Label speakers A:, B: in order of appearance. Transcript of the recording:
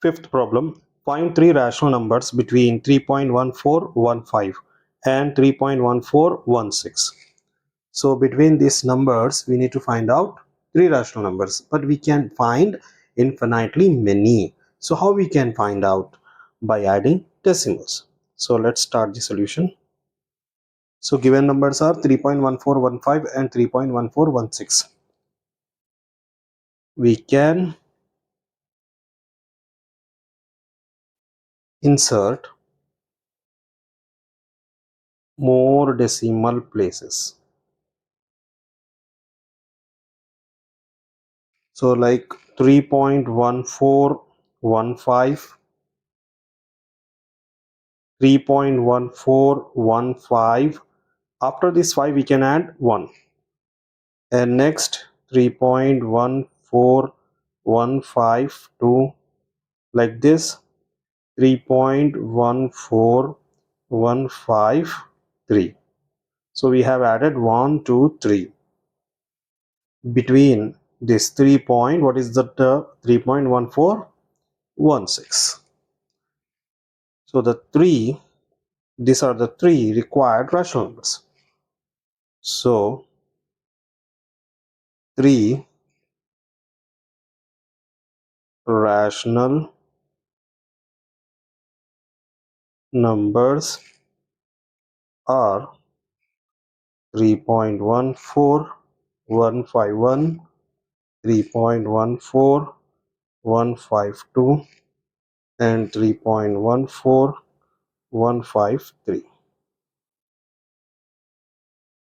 A: Fifth problem, find three rational numbers between 3.1415 and 3.1416. So between these numbers, we need to find out three rational numbers, but we can find infinitely many. So how we can find out? By adding decimals. So let's start the solution. So given numbers are 3.1415 and 3.1416. We can insert more decimal places. So like 3.1415, 3.1415. After this 5 we can add 1, and next 3.1415 like this, 3.14153. So we have added 1 2 3 between this 3 point. What is that? 3.1416. So these are the three required rational numbers. So 3 rational numbers are 3.14151, 3.14152, and 3.14153.